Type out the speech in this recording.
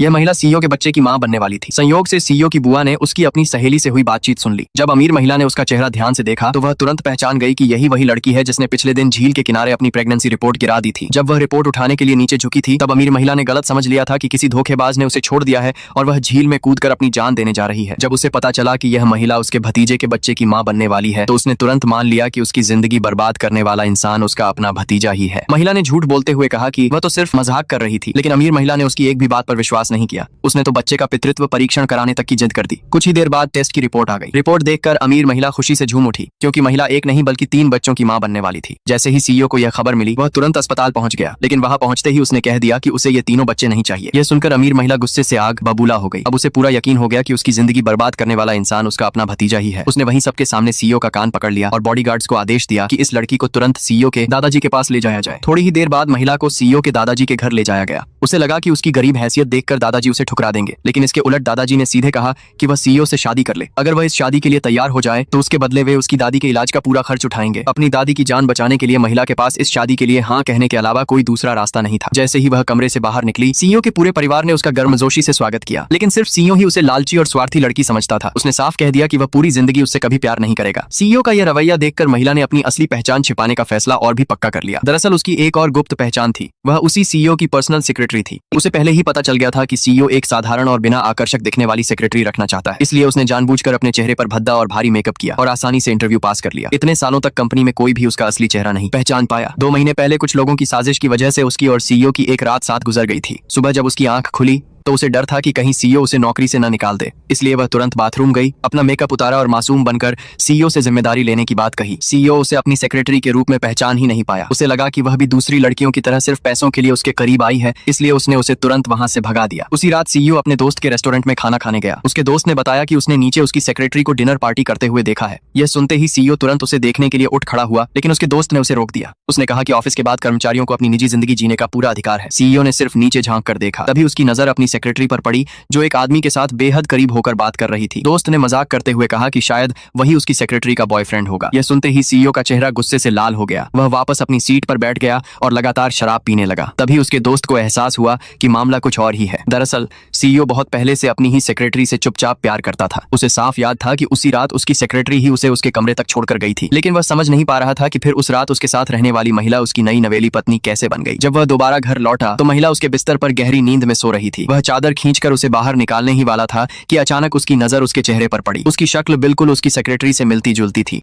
यह महिला सीईओ के बच्चे की मां बनने वाली थी। संयोग से सीईओ की बुआ ने उसकी अपनी सहेली से हुई बातचीत सुन ली। जब अमीर महिला ने उसका चेहरा ध्यान से देखा तो वह तुरंत पहचान गई कि यही वही लड़की है जिसने पिछले दिन झील के किनारे अपनी प्रेगनेंसी रिपोर्ट गिरा दी थी। जब वह रिपोर्ट उठाने के लिए नीचे झुकी थी तब अमीर महिला ने गलत समझ लिया था कि किसी धोखेबाज ने उसे छोड़ दिया है और वह झील में कूदकर अपनी जान देने जा रही है। जब उसे पता चला कि यह महिला उसके भतीजे के बच्चे की मां बनने वाली है तो उसने तुरंत मान लिया कि उसकी जिंदगी बर्बाद करने वाला इंसान उसका अपना भतीजा ही है। महिला ने झूठ बोलते हुए कहा कि वह तो सिर्फ मजाक कर रही थी, लेकिन अमीर महिला ने उसकी एक भी बात पर विश्वास नहीं किया। उसने तो बच्चे का पितृत्व परीक्षण कराने तक की जिद कर दी। कुछ ही देर बाद टेस्ट की रिपोर्ट आ गई। रिपोर्ट देखकर अमीर महिला खुशी से झूम उठी, क्योंकि महिला एक नहीं बल्कि 3 बच्चों की मां बनने वाली थी। जैसे ही सीईओ को यह खबर मिली वह तुरंत अस्पताल पहुंच गया, लेकिन वहां पहुंचते ही उसने कह दिया कि उसे ये तीनों बच्चे नहीं चाहिए। यह सुनकर अमीर महिला गुस्से से आग बबूला हो गई। अब उसे पूरा यकीन हो गया कि उसकी जिंदगी बर्बाद करने वाला इंसान उसका अपना भतीजा ही है। उसने वहीं सबके सामने सीईओ का कान पकड़ लिया और बॉडीगार्ड्स को आदेश दिया कि इस लड़की को तुरंत सीईओ के दादाजी के पास ले जाया जाए। थोड़ी ही देर बाद महिला को सीईओ के दादाजी के घर ले जाया गया। उसे लगा कि उसकी गरीब हैसियत देखकर दादाजी उसे ठुकरा देंगे, लेकिन इसके उलट दादाजी ने सीधे कहा कि वह सीईओ से शादी कर ले। अगर वह इस शादी के लिए तैयार हो जाए तो उसके बदले वे उसकी दादी के इलाज का पूरा खर्च उठाएंगे। अपनी दादी की जान बचाने के लिए महिला के पास इस शादी के लिए हाँ कहने के अलावा कोई दूसरा रास्ता नहीं था। जैसे ही वह कमरे से बाहर निकली, सीईओ के पूरे परिवार ने उसका गर्मजोशी से स्वागत किया, लेकिन सिर्फ सीईओ ही उसे लालची और स्वार्थी लड़की समझता था। उसने साफ कह दिया कि वह पूरी जिंदगी उससे कभी प्यार नहीं करेगा। सीईओ का यह रवैया देखकर महिला ने अपनी असली पहचान छिपाने का फैसला और भी पक्का कर लिया। दरअसल उसकी एक और गुप्त पहचान थी, वह उसी सीईओ की पर्सनल सेक्रेटरी थी। उसे पहले ही पता चल गया था कि सीईओ एक साधारण और बिना आकर्षक दिखने वाली सेक्रेटरी रखना चाहता है, इसलिए उसने जानबूझकर अपने चेहरे पर भद्दा और भारी मेकअप किया और आसानी से इंटरव्यू पास कर लिया। इतने सालों तक कंपनी में कोई भी उसका असली चेहरा नहीं पहचान पाया। 2 महीने पहले कुछ लोगों की साजिश की वजह से उसकी और सीईओ की एक रात साथ गुजर गई थी। सुबह जब उसकी आंख खुली तो उसे डर था कि कहीं सीईओ उसे नौकरी से न निकाल दे, इसलिए वह तुरंत बाथरूम गई, अपना मेकअप उतारा और मासूम बनकर सीईओ से जिम्मेदारी लेने की बात कही। सीईओ उसे अपनी सेक्रेटरी के रूप में पहचान ही नहीं पाया। उसे लगा कि वह भी दूसरी लड़कियों की तरह सिर्फ पैसों के लिए उसके करीब आई है, इसलिए उसने उसे तुरंत वहां से भगा दिया। उसी रात सीईओ अपने दोस्त के रेस्टोरेंट में खाना खाने गया। उसके दोस्त ने बताया कि उसने नीचे उसकी सेक्रेटरी को डिनर पार्टी करते हुए देखा है। यह सुनते ही सीईओ तुरंत उसे देखने के लिए उठ खड़ा हुआ, लेकिन उसके दोस्त ने उसे रोक दिया। उसने कहा कि ऑफिस के बाद कर्मचारियों को अपनी निजी जिंदगी जीने का पूरा अधिकार है। सीईओ ने सिर्फ नीचे झांक कर देखा, तभी उसकी नजर अपनी सेक्रेटरी पर पड़ी जो एक आदमी के साथ बेहद करीब होकर बात कर रही थी। दोस्त ने मजाक करते हुए कहा कि शायद वही उसकी सेक्रेटरी का बॉयफ्रेंड होगा। यह सुनते ही सीईओ का चेहरा गुस्से से लाल हो गया। वह वापस अपनी सीट पर बैठ गया और लगातार शराब पीने लगा। तभी उसके दोस्त को एहसास हुआ कि मामला कुछ और ही है। दरअसल सीईओ बहुत पहले से अपनी ही सेक्रेटरी से चुपचाप प्यार करता था। उसे साफ याद था कि उसी रात उसकी सेक्रेटरी ही उसे उसके कमरे तक छोड़कर गई थी, लेकिन वह समझ नहीं पा रहा था कि फिर उस रात उसके साथ रहने वाली महिला उसकी नई नवेली पत्नी कैसे बन गई। जब वह दोबारा घर लौटा तो महिला उसके बिस्तर पर गहरी नींद में सो रही थी। वह चादर खींचकर उसे बाहर निकालने ही वाला था कि अचानक उसकी नजर उसके चेहरे पर पड़ी। उसकी शक्ल बिल्कुल उसकी सेक्रेटरी से मिलती जुलती थी।